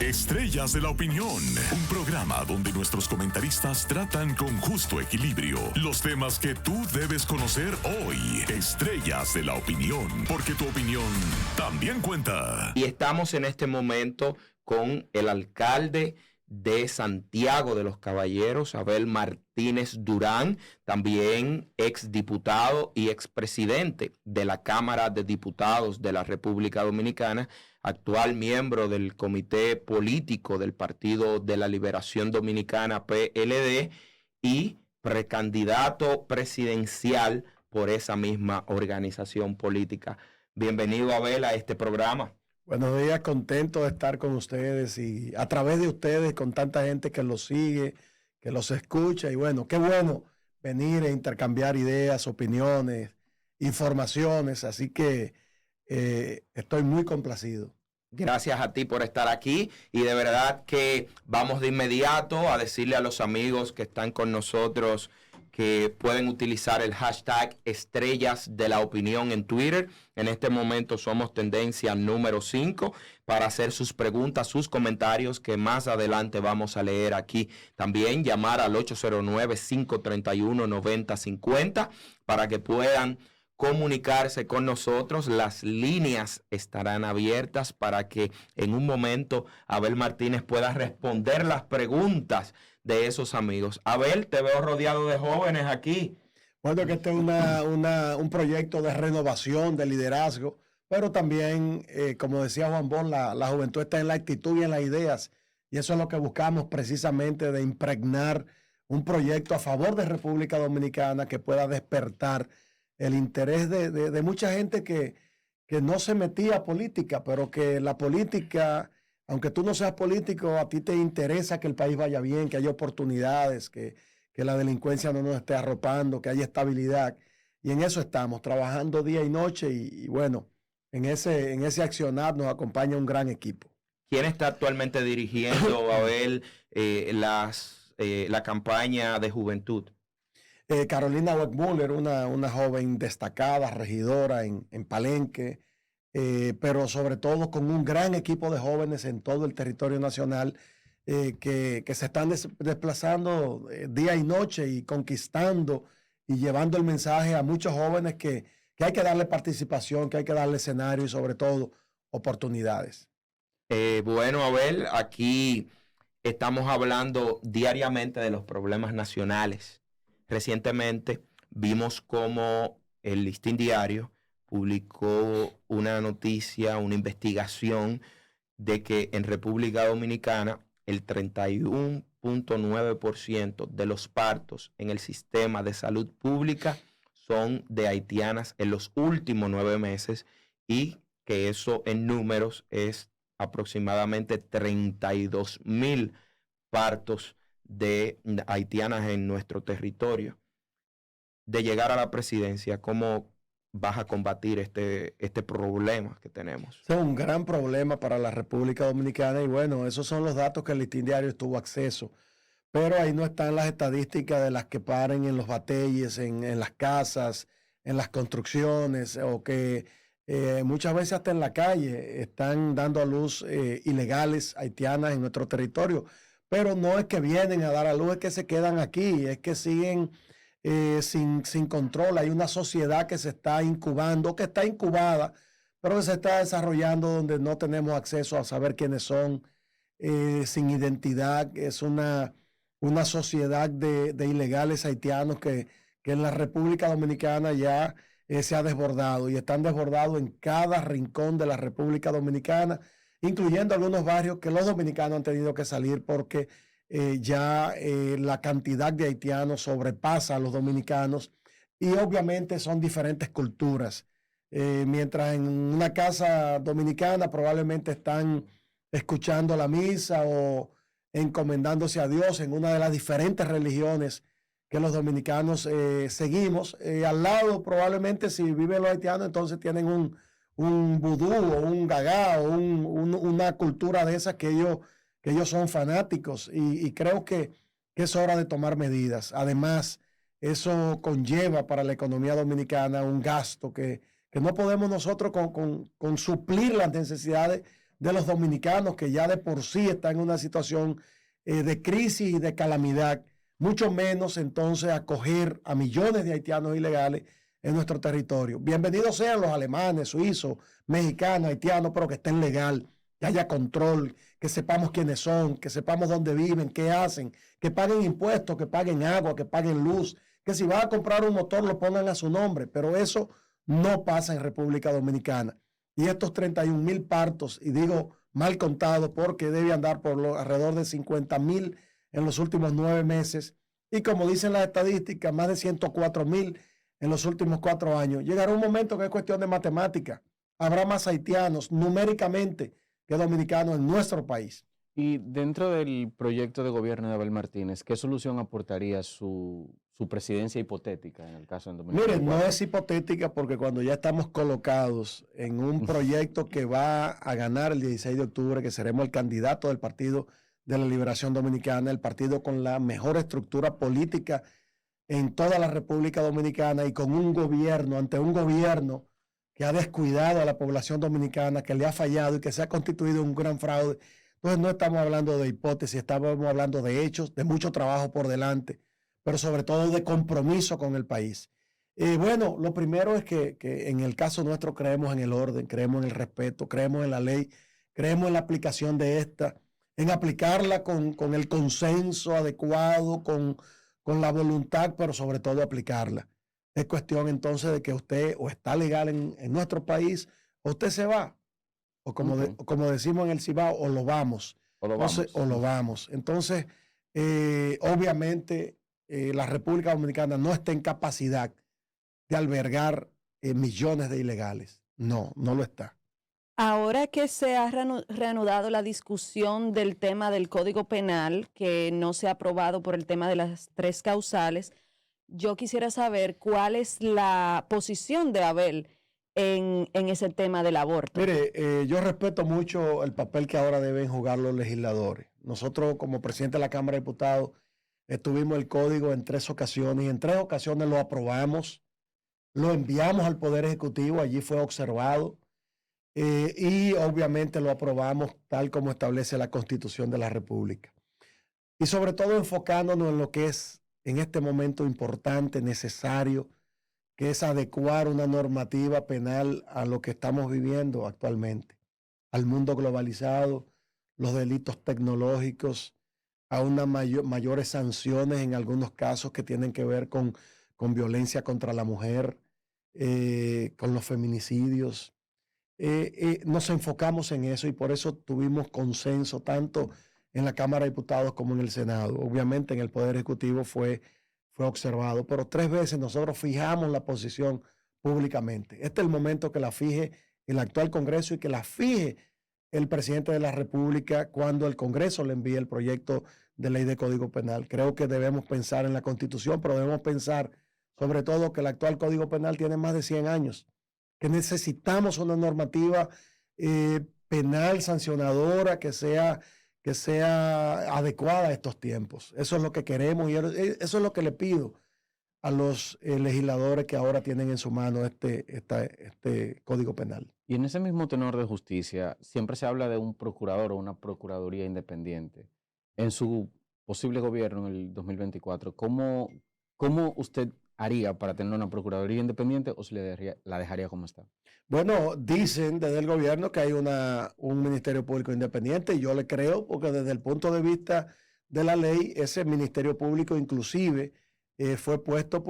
Estrellas de la Opinión, un programa donde nuestros comentaristas tratan con justo equilibrio los temas que tú debes conocer hoy. Estrellas de la Opinión, porque tu opinión también cuenta. Y estamos en este momento con el alcalde de Santiago de los Caballeros, Abel Martínez Durán, también exdiputado y expresidente de la Cámara de Diputados de la República Dominicana, actual miembro del Comité Político del Partido de la Liberación Dominicana, PLD, y precandidato presidencial por esa misma organización política. Bienvenido, Abel, a este programa. Buenos días, contento de estar con ustedes y a través de ustedes con tanta gente que los sigue, que los escucha y bueno, qué bueno venir a intercambiar ideas, opiniones, informaciones, así que estoy muy complacido. Gracias a ti por estar aquí y de verdad que vamos de inmediato a decirle a los amigos que están con nosotros que pueden utilizar el hashtag Estrellas de la Opinión en Twitter. En este momento somos tendencia número 5 para hacer sus preguntas, sus comentarios que más adelante vamos a leer aquí. También llamar al 809-531-9050 para que puedan comunicarse con nosotros. Las líneas estarán abiertas para que en un momento Abel Martínez pueda responder las preguntas de esos amigos. Abel, te veo rodeado de jóvenes aquí. Bueno, que este es un proyecto de renovación, de liderazgo, pero también, como decía Juan Bon, la juventud está en la actitud y en las ideas, y eso es lo que buscamos precisamente, de impregnar un proyecto a favor de República Dominicana que pueda despertar el interés de mucha gente que no se metía a política, pero que la política, aunque tú no seas político, a ti te interesa que el país vaya bien, que haya oportunidades, que la delincuencia no nos esté arropando, que haya estabilidad. Y en eso estamos, trabajando día y noche y bueno, en ese accionar nos acompaña un gran equipo. ¿Quién está actualmente dirigiendo, Abel, la campaña de juventud? Carolina Weckmuller, una joven destacada, regidora en Palenque, pero sobre todo con un gran equipo de jóvenes en todo el territorio nacional que se están desplazando día y noche y conquistando y llevando el mensaje a muchos jóvenes que hay que darle participación, que hay que darle escenario y sobre todo oportunidades. Bueno, Abel, aquí estamos hablando diariamente de los problemas nacionales. Recientemente vimos cómo el Listín Diario publicó una noticia, una investigación de que en República Dominicana el 31.9% de los partos en el sistema de salud pública son de haitianas en los últimos 9 meses y que eso en números es aproximadamente 32,000 partos de haitianas en nuestro territorio. De llegar a la presidencia, ¿cómo vas a combatir este problema que tenemos? Es un gran problema para la República Dominicana y bueno, esos son los datos que el Listín Diario tuvo acceso, pero ahí no están las estadísticas de las que paren en los batalles, en las casas, en las construcciones o que muchas veces hasta en la calle están dando a luz ilegales haitianas en nuestro territorio. Pero no es que vienen a dar a luz, es que se quedan aquí, es que siguen sin control. Hay una sociedad que se está incubando, que está incubada, pero que se está desarrollando donde no tenemos acceso a saber quiénes son, sin identidad. Es una sociedad de ilegales haitianos que en la República Dominicana ya se ha desbordado y están desbordados en cada rincón de la República Dominicana, incluyendo algunos barrios que los dominicanos han tenido que salir porque ya la cantidad de haitianos sobrepasa a los dominicanos y obviamente son diferentes culturas. Mientras en una casa dominicana probablemente están escuchando la misa o encomendándose a Dios en una de las diferentes religiones que los dominicanos seguimos. Al lado probablemente si viven los haitianos entonces tienen un vudú o un gagá o una cultura de esas que ellos son fanáticos y creo que es hora de tomar medidas. Además, eso conlleva para la economía dominicana un gasto que no podemos nosotros con suplir las necesidades de los dominicanos, que ya de por sí están en una situación de crisis y de calamidad, mucho menos entonces acoger a millones de haitianos ilegales en nuestro territorio. Bienvenidos sean los alemanes, suizos, mexicanos, haitianos, pero que estén legal, que haya control, que sepamos quiénes son, que sepamos dónde viven, qué hacen, que paguen impuestos, que paguen agua, que paguen luz, que si van a comprar un motor lo pongan a su nombre, pero eso no pasa en República Dominicana. Y estos 31,000 partos, y digo mal contado porque debe andar por alrededor de 50,000 en los últimos 9 meses, y como dicen las estadísticas, más de 104,000 en los últimos 4 años. Llegará un momento que es cuestión de matemática. Habrá más haitianos numéricamente que dominicanos en nuestro país. Y dentro del proyecto de gobierno de Abel Martínez, ¿qué solución aportaría su presidencia hipotética en el caso de Dominicana? Miren, no es hipotética porque cuando ya estamos colocados en un proyecto que va a ganar el 16 de octubre, que seremos el candidato del Partido de la Liberación Dominicana, el partido con la mejor estructura política en toda la República Dominicana, y con un gobierno, ante un gobierno que ha descuidado a la población dominicana, que le ha fallado y que se ha constituido un gran fraude. Entonces no estamos hablando de hipótesis, estamos hablando de hechos, de mucho trabajo por delante, pero sobre todo de compromiso con el país. Bueno, lo primero es que en el caso nuestro creemos en el orden, creemos en el respeto, creemos en la ley, creemos en la aplicación de esta, en aplicarla con el consenso adecuado, con la voluntad, pero sobre todo aplicarla. Es cuestión entonces de que usted o está legal en nuestro país, o usted se va, o como, como decimos en el Cibao, o lo vamos. O lo vamos. Entonces, obviamente, la República Dominicana no está en capacidad de albergar millones de ilegales. No lo está. Ahora que se ha reanudado la discusión del tema del Código Penal, que no se ha aprobado por el tema de las 3 causales, yo quisiera saber cuál es la posición de Abel en ese tema del aborto. Mire, yo respeto mucho el papel que ahora deben jugar los legisladores. Nosotros, como presidente de la Cámara de Diputados, tuvimos el código en 3 ocasiones, y en 3 ocasiones lo aprobamos, lo enviamos al Poder Ejecutivo, allí fue observado, y obviamente lo aprobamos tal como establece la Constitución de la República. Y sobre todo enfocándonos en lo que es en este momento importante, necesario, que es adecuar una normativa penal a lo que estamos viviendo actualmente, al mundo globalizado, los delitos tecnológicos, a unas mayores sanciones en algunos casos que tienen que ver con violencia contra la mujer, con los feminicidios. Nos enfocamos en eso y por eso tuvimos consenso tanto en la Cámara de Diputados como en el Senado. Obviamente en el Poder Ejecutivo fue observado, pero 3 veces nosotros fijamos la posición públicamente. Este es el momento que la fije el actual Congreso y que la fije el presidente de la República cuando el Congreso le envíe el proyecto de ley de Código Penal. Creo que debemos pensar en la Constitución, pero debemos pensar sobre todo que el actual Código Penal tiene más de 100 años, que necesitamos una normativa penal sancionadora que sea adecuada a estos tiempos. Eso es lo que queremos y eso es lo que le pido a los legisladores que ahora tienen en su mano este Código Penal. Y en ese mismo tenor de justicia, siempre se habla de un procurador o una procuraduría independiente. En su posible gobierno en el 2024, ¿cómo usted haría para tener una procuraduría independiente o si la dejaría como está? Bueno, dicen desde el gobierno que hay un Ministerio Público Independiente y yo le creo porque desde el punto de vista de la ley, ese Ministerio Público inclusive fue puesto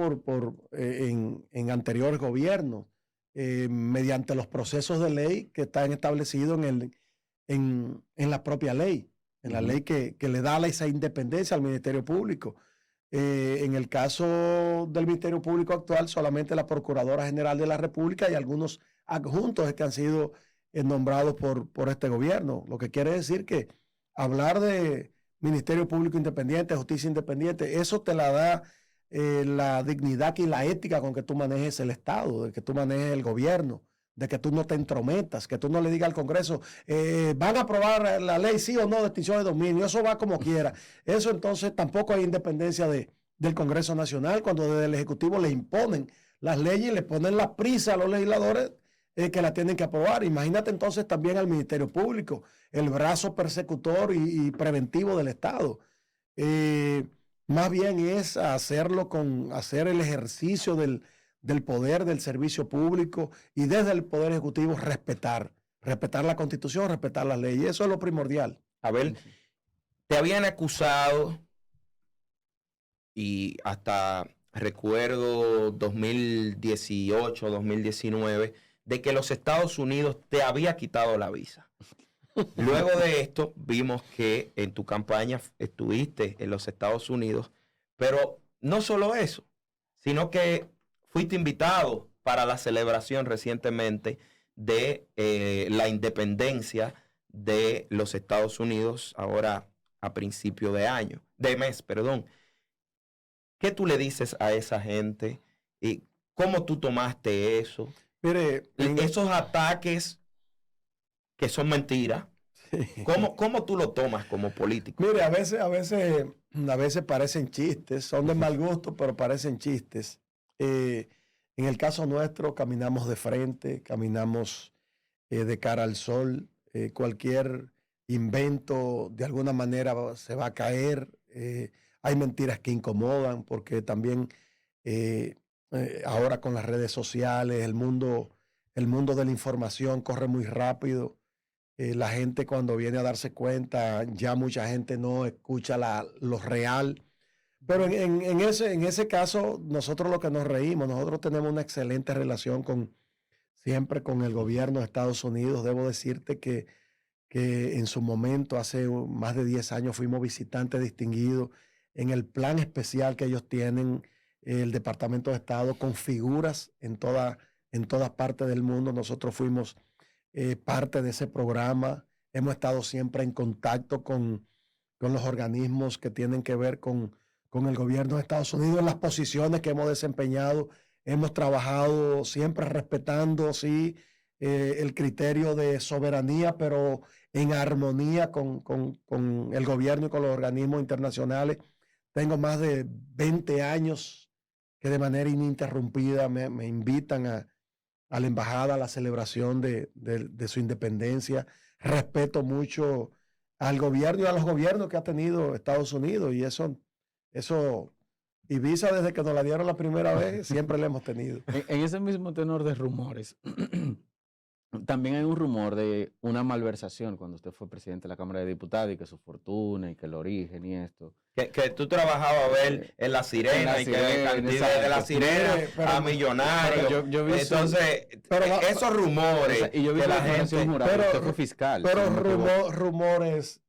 en anteriores gobiernos mediante los procesos de ley que están establecidos en la propia ley, en la ley que le da esa independencia al Ministerio Público. En el caso del Ministerio Público actual, solamente la Procuradora General de la República y algunos adjuntos que han sido nombrados por este gobierno. Lo que quiere decir que hablar de Ministerio Público Independiente, Justicia Independiente, eso te la da la dignidad y la ética con que tú manejes el Estado, de que tú manejes el gobierno, de que tú no te entrometas, que tú no le digas al Congreso, van a aprobar la ley sí o no de extinción de dominio, eso va como quiera. Eso entonces tampoco hay independencia del Congreso Nacional, cuando desde el Ejecutivo le imponen las leyes y le ponen la prisa a los legisladores que la tienen que aprobar. Imagínate entonces también al Ministerio Público, el brazo persecutor y preventivo del Estado. Más bien es hacer el ejercicio del poder del servicio público y desde el Poder Ejecutivo respetar la Constitución, respetar las leyes. Eso es lo primordial. A ver, te habían acusado y hasta recuerdo 2018, 2019, de que los Estados Unidos te había quitado la visa. Luego de esto, vimos que en tu campaña estuviste en los Estados Unidos, pero no solo eso, sino que fuiste invitado para la celebración recientemente de la independencia de los Estados Unidos, ahora a principio de mes. ¿Qué tú le dices a esa gente? ¿Y cómo tú tomaste eso? Mire, Esos ataques que son mentiras. ¿Cómo tú lo tomas como político? Mire, a veces parecen chistes, son de mal gusto, pero parecen chistes. En el caso nuestro, caminamos de frente, caminamos de cara al sol. Cualquier invento de alguna manera se va a caer. Hay mentiras que incomodan porque también ahora con las redes sociales, el mundo de la información corre muy rápido. La gente cuando viene a darse cuenta, ya mucha gente no escucha lo real. Pero en ese caso, nosotros lo que nos reímos, nosotros tenemos una excelente relación siempre con el gobierno de Estados Unidos. Debo decirte que en su momento, hace más de 10 años, fuimos visitantes distinguidos en el plan especial que ellos tienen, el Departamento de Estado, con figuras en todas partes del mundo. Nosotros fuimos parte de ese programa. Hemos estado siempre en contacto con los organismos que tienen que ver con el gobierno de Estados Unidos, en las posiciones que hemos desempeñado. Hemos trabajado siempre respetando, sí, el criterio de soberanía, pero en armonía con el gobierno y con los organismos internacionales. Tengo más de 20 años que de manera ininterrumpida me invitan a la embajada, a la celebración de su independencia. Respeto mucho al gobierno y a los gobiernos que ha tenido Estados Unidos, y eso Ibiza, desde que nos la dieron la primera vez, siempre la hemos tenido. En ese mismo tenor de rumores, también hay un rumor de una malversación cuando usted fue presidente de la Cámara de Diputados, y que su fortuna y que el origen y esto. Que tú trabajabas en La Sirena, y que de La Sirena a Millonarios. Yo vi entonces, esos rumores. O sea, y yo vi que la gente, jurada, usted fue fiscal. Pero rumores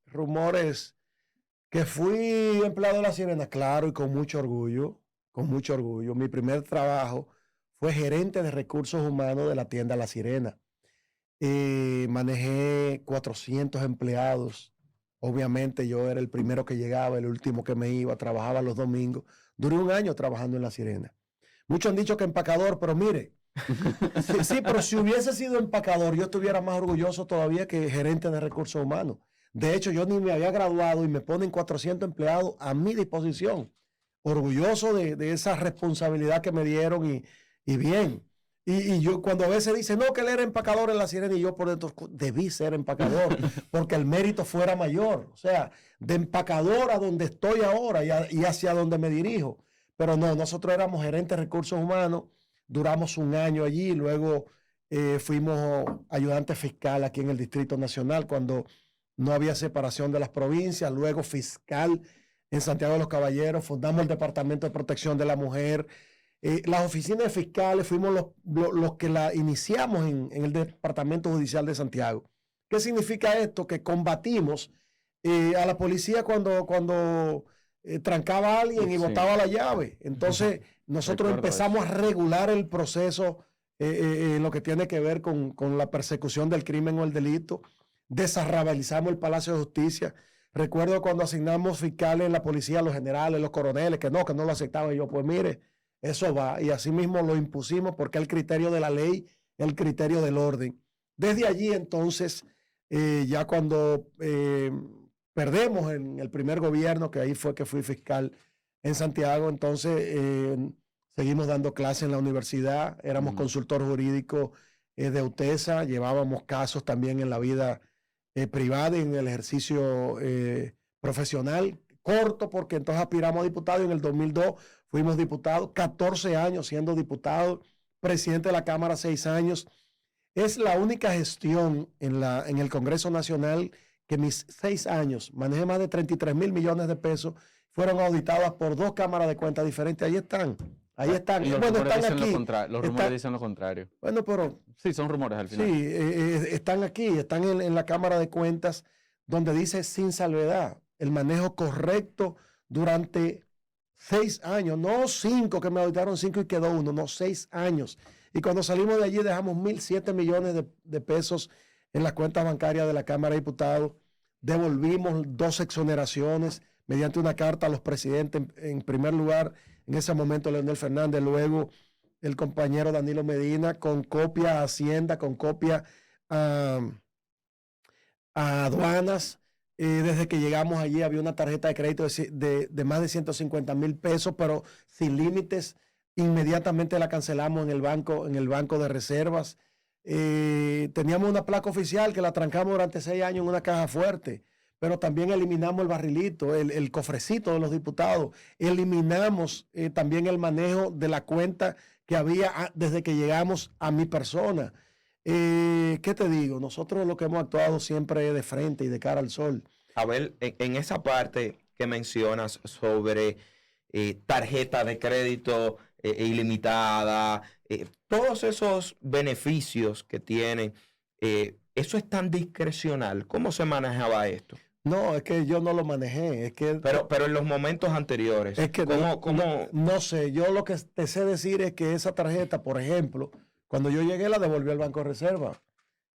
que fui empleado de La Sirena, claro, y con mucho orgullo. Mi primer trabajo fue gerente de recursos humanos de la tienda La Sirena. Manejé 400 empleados. Obviamente yo era el primero que llegaba, el último que me iba, trabajaba los domingos. Duré un año trabajando en La Sirena. Muchos han dicho que empacador, pero mire, sí, pero si hubiese sido empacador, yo estuviera más orgulloso todavía que gerente de recursos humanos. De hecho, yo ni me había graduado y me ponen 400 empleados a mi disposición. Orgulloso de esa responsabilidad que me dieron y bien. Y yo cuando a veces dicen, no, que él era empacador en La Sirena, y yo por dentro debí ser empacador porque el mérito fuera mayor. O sea, de empacador a donde estoy ahora y hacia donde me dirijo. Pero no, nosotros éramos gerentes de recursos humanos, duramos un año allí, luego fuimos ayudantes fiscal aquí en el Distrito Nacional cuando no había separación de las provincias, luego fiscal en Santiago de los Caballeros, fundamos el Departamento de Protección de la Mujer. Las oficinas de fiscales fuimos los que la iniciamos en el Departamento Judicial de Santiago. ¿Qué significa esto? Que combatimos a la policía cuando trancaba a alguien y botaba la llave. Entonces, nosotros empezamos a regular el proceso en lo que tiene que ver con la persecución del crimen o el delito. Desarrabalizamos el Palacio de Justicia. Recuerdo cuando asignamos fiscales en la policía, los generales, los coroneles, que no lo aceptaban. Y yo, pues mire, eso va. Y así mismo lo impusimos porque el criterio de la ley, el criterio del orden. Desde allí, entonces, ya cuando perdemos en el primer gobierno, que ahí fue que fui fiscal en Santiago, entonces seguimos dando clases en la universidad, éramos consultor jurídico de UTESA, llevábamos casos también en la vida privada y en el ejercicio profesional, corto porque entonces aspiramos a diputado y en el 2002 fuimos diputados, 14 años siendo diputado, presidente de la Cámara 6 años. Es la única gestión en el Congreso Nacional que mis 6 años manejé más de 33 mil millones de pesos, fueron auditadas por 2 cámaras de cuentas diferentes. Ahí están. Ahí están. Los bueno, rumores están dicen aquí. Los rumores dicen lo contrario. Bueno, pero... Sí, son rumores al final. Sí, están aquí, están en la Cámara de Cuentas, donde dice sin salvedad, el manejo correcto durante 6 años, no 5, que me auditaron 5 y quedó 1, no 6 años. Y cuando salimos de allí dejamos 1.007 millones de pesos en las cuentas bancarias de la Cámara de Diputados, devolvimos 2 exoneraciones mediante una carta a los presidentes, en primer lugar, en ese momento Leonel Fernández, luego el compañero Danilo Medina, con copia a Hacienda, con copia a aduanas. Desde que llegamos allí había una tarjeta de crédito de más de 150 mil pesos, pero sin límites. Inmediatamente la cancelamos en el banco de reservas. Teníamos una placa oficial que la trancamos durante 6 años en una caja fuerte, pero también eliminamos el barrilito, el cofrecito de los diputados. Eliminamos también el manejo de la cuenta que había desde que llegamos a mi persona. ¿Qué te digo? Nosotros lo que hemos actuado siempre es de frente y de cara al sol. A ver, en esa parte que mencionas sobre tarjeta de crédito ilimitada, todos esos beneficios que tienen, eso es tan discrecional. ¿Cómo se manejaba esto? No, es que yo no lo manejé. Es que, pero en los momentos anteriores, es que no sé, yo lo que te sé decir es que esa tarjeta, por ejemplo, cuando yo llegué la devolvió el Banco de Reserva.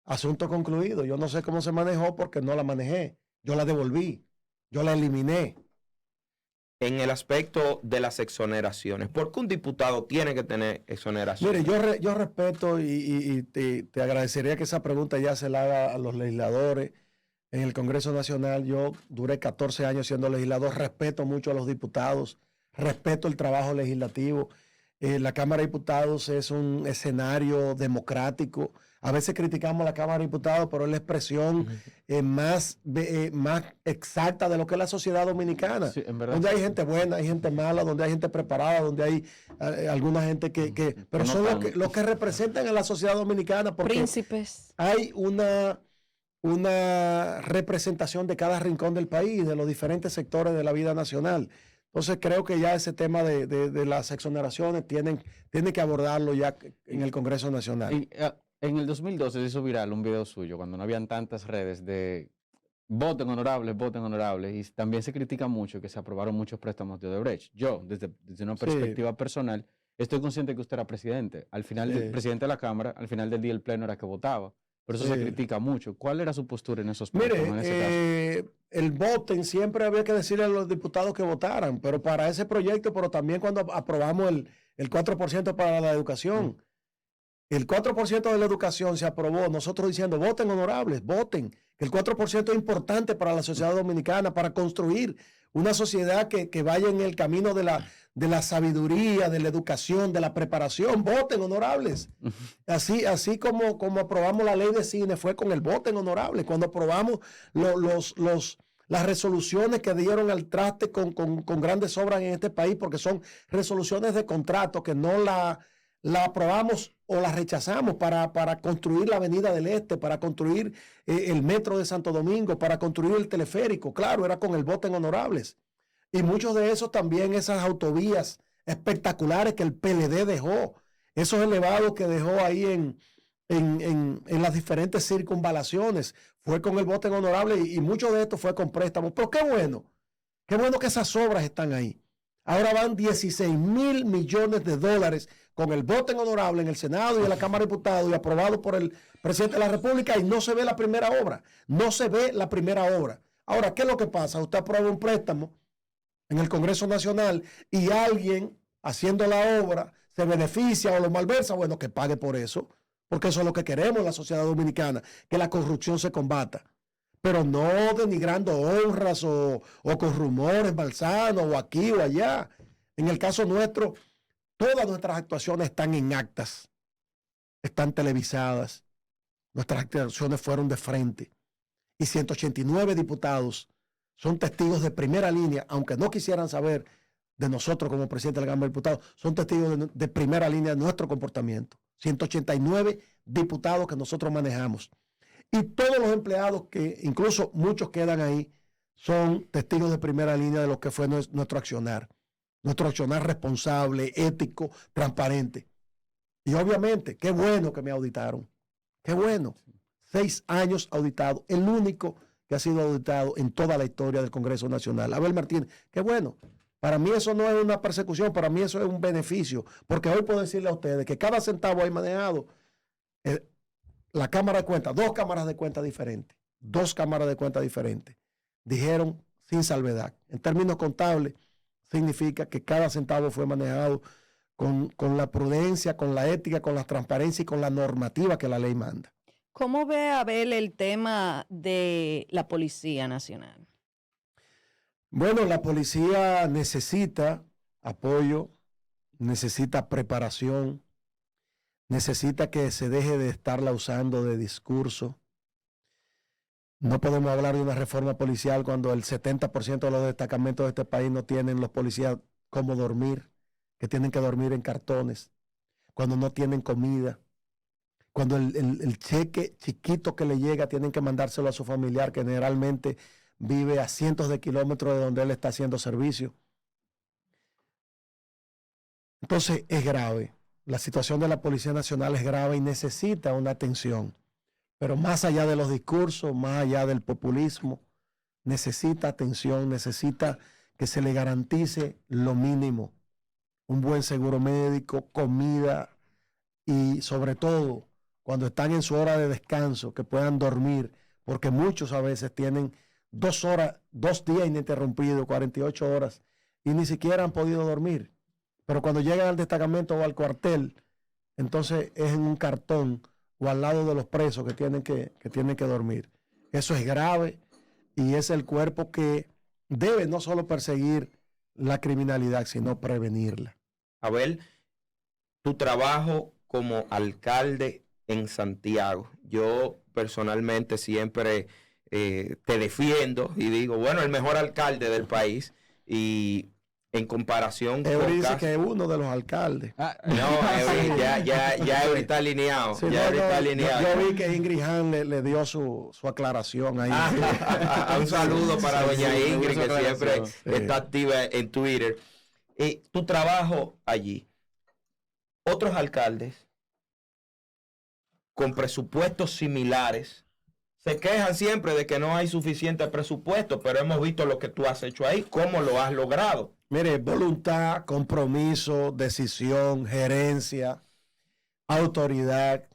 Asunto concluido. Yo no sé cómo se manejó porque no la manejé. Yo la devolví. Yo la eliminé. En el aspecto de las exoneraciones, ¿por qué un diputado tiene que tener exoneraciones? Mire, yo respeto y te agradecería que esa pregunta ya se la haga a los legisladores. En el Congreso Nacional yo duré 14 años siendo legislador. Respeto mucho a los diputados. Respeto el trabajo legislativo. La Cámara de Diputados es un escenario democrático. A veces criticamos a la Cámara de Diputados, pero es la expresión más exacta de lo que es la sociedad dominicana. Sí, en verdad, donde hay gente buena, hay gente mala, donde hay gente preparada, donde hay alguna gente pero son los que representan a la sociedad dominicana. Porque príncipes. Hay una representación de cada rincón del país, de los diferentes sectores de la vida nacional. Entonces creo que ya ese tema de las exoneraciones tienen que abordarlo ya en el Congreso Nacional. Y, en el 2012 se hizo viral un video suyo cuando no habían tantas redes de voten honorables, y también se critica mucho que se aprobaron muchos préstamos de Odebrecht. Yo, desde una perspectiva personal, estoy consciente que usted era presidente. Al final, el presidente de la Cámara, al final del día el pleno era que votaba. Por eso se critica mucho. ¿Cuál era su postura en esos préstamos? Mire, en ese caso? El voten siempre había que decirle a los diputados que votaran, pero para ese proyecto, pero también cuando aprobamos el 4% para la educación. El 4% de la educación se aprobó, nosotros diciendo, voten honorables, voten, que el 4% es importante para la sociedad dominicana, para construir una sociedad que vaya en el camino de la sabiduría, de la educación, de la preparación. Voten honorables. Así como aprobamos la ley de cine, fue con el voten honorables. Cuando aprobamos las resoluciones que dieron al traste con grandes obras en este país, porque son resoluciones de contrato que no la aprobamos o la rechazamos para construir la Avenida del Este, para construir el Metro de Santo Domingo, para construir el teleférico. Claro, era con el voten honorables. Y muchos de esos también, esas autovías espectaculares que el PLD dejó, esos elevados que dejó ahí en las diferentes circunvalaciones, fue con el voten honorable y mucho de esto fue con préstamos. Pero qué bueno que esas obras están ahí. Ahora van 16,000 millones de dólares con el voten honorable en el Senado y en la Cámara de Diputados y aprobado por el presidente de la República y no se ve la primera obra. No se ve la primera obra. Ahora, ¿qué es lo que pasa? Usted aprueba un préstamo en el Congreso Nacional y alguien haciendo la obra se beneficia o lo malversa. Bueno, que pague por eso, porque eso es lo que queremos en la sociedad dominicana, que la corrupción se combata. Pero no denigrando honras o con rumores malsanos o aquí o allá. En el caso nuestro, todas nuestras actuaciones están en actas. están televisadas, nuestras actuaciones fueron de frente. Y 189 diputados son testigos de primera línea, aunque no quisieran saber de nosotros como presidente de la Cámara de Diputados, son testigos de primera línea de nuestro comportamiento. 189 diputados que nosotros manejamos. Y todos los empleados, que incluso muchos quedan ahí, son testigos de primera línea de lo que fue nuestro accionar. Nuestro accionar responsable, ético, transparente. Y obviamente, qué bueno que me auditaron. Qué bueno. 6 años auditado. El único que ha sido auditado en toda la historia del Congreso Nacional. Abel Martínez, qué bueno. Para mí eso no es una persecución, para mí eso es un beneficio. Porque hoy puedo decirle a ustedes que cada centavo hay manejado la Cámara de Cuentas, 2 cámaras de cuentas diferentes. 2 cámaras de cuentas diferentes. Dijeron sin salvedad. En términos contables, significa que cada centavo fue manejado con la prudencia, con la ética, con la transparencia y con la normativa que la ley manda. ¿Cómo ve Abel el tema de la Policía Nacional? Bueno, la policía necesita apoyo, necesita preparación, necesita que se deje de estarla usando de discurso. No podemos hablar de una reforma policial cuando el 70% de los destacamentos de este país no tienen los policías cómo dormir, que tienen que dormir en cartones, cuando no tienen comida, cuando el cheque chiquito que le llega tienen que mandárselo a su familiar, que generalmente vive a cientos de kilómetros de donde él está haciendo servicio. Entonces es grave. La situación de la Policía Nacional es grave y necesita una atención. Pero más allá de los discursos, más allá del populismo, necesita atención, necesita que se le garantice lo mínimo. Un buen seguro médico, comida y sobre todo cuando están en su hora de descanso, que puedan dormir, porque muchos a veces tienen 2 horas, 2 días ininterrumpidos, 48 horas, y ni siquiera han podido dormir. Pero cuando llegan al destacamento o al cuartel, entonces es en un cartón o al lado de los presos que tienen que dormir. Eso es grave y es el cuerpo que debe no solo perseguir la criminalidad, sino prevenirla. Abel, tu trabajo como alcalde en Santiago, yo personalmente siempre te defiendo y digo, bueno, el mejor alcalde del país, y en comparación con Eury dice que es uno de los alcaldes. No, Eury, ya Eury está alineado. Sí, ya Eury está alineado. Yo vi que Ingrid Han le dio su aclaración ahí. Un saludo para doña Ingrid, que siempre Sí. está activa en Twitter. Tu trabajo allí. Otros alcaldes con presupuestos similares se quejan siempre de que no hay suficiente presupuesto, pero hemos visto lo que tú has hecho ahí, cómo lo has logrado. Mire, voluntad, compromiso, decisión, gerencia, autoridad,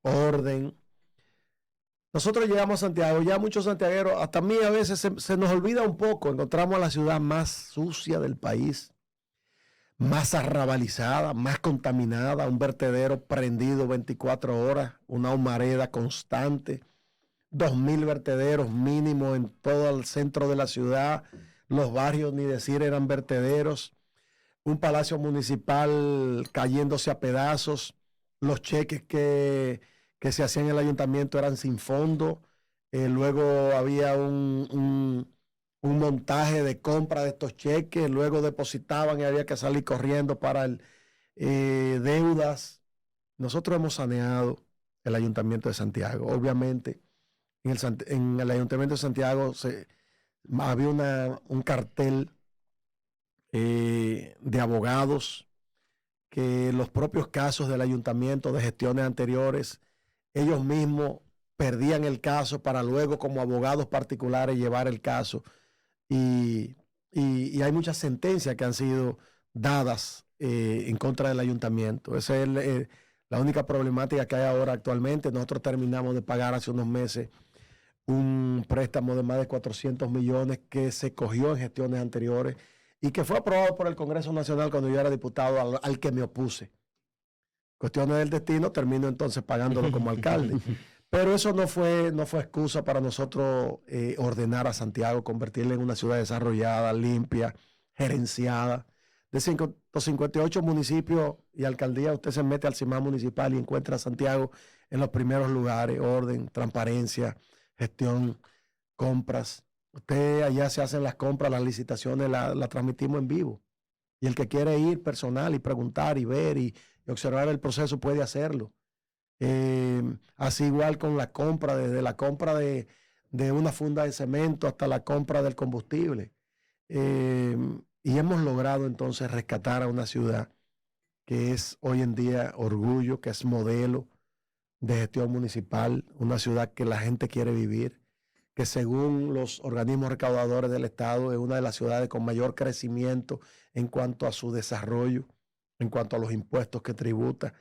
orden. Nosotros llegamos a Santiago, ya muchos santiagueros, hasta a mí a veces se nos olvida un poco, encontramos a la ciudad más sucia del país, más arrabalizada, más contaminada, un vertedero prendido 24 horas, una humareda constante, 2,000 vertederos mínimo en todo el centro de la ciudad, los barrios, ni decir, eran vertederos, un palacio municipal cayéndose a pedazos, los cheques que se hacían en el ayuntamiento eran sin fondo, luego había un montaje de compra de estos cheques, luego depositaban y había que salir corriendo para deudas. Nosotros hemos saneado el Ayuntamiento de Santiago. Obviamente, en el Ayuntamiento de Santiago había un cartel de abogados que los propios casos del ayuntamiento de gestiones anteriores, ellos mismos perdían el caso para luego como abogados particulares llevar el caso. Y hay muchas sentencias que han sido dadas en contra del ayuntamiento. Esa es la única problemática que hay ahora actualmente. Nosotros terminamos de pagar hace unos meses un préstamo de más de 400 millones que se cogió en gestiones anteriores y que fue aprobado por el Congreso Nacional cuando yo era diputado, al que me opuse. Cuestiones del destino, termino entonces pagándolo como alcalde. Pero eso no fue excusa para nosotros ordenar a Santiago, convertirla en una ciudad desarrollada, limpia, gerenciada. De 158 municipios y alcaldías, usted se mete al CIMAN municipal y encuentra a Santiago en los primeros lugares: orden, transparencia, gestión, compras. Usted allá se hacen las compras, las licitaciones, la transmitimos en vivo. Y el que quiere ir personal y preguntar y ver y observar el proceso puede hacerlo. Así igual con la compra, desde la compra de una funda de cemento hasta la compra del combustible. Y hemos logrado entonces rescatar a una ciudad que es hoy en día orgullo, que es modelo de gestión municipal, una ciudad que la gente quiere vivir, que según los organismos recaudadores del Estado es una de las ciudades con mayor crecimiento en cuanto a su desarrollo, en cuanto a los impuestos que tributa.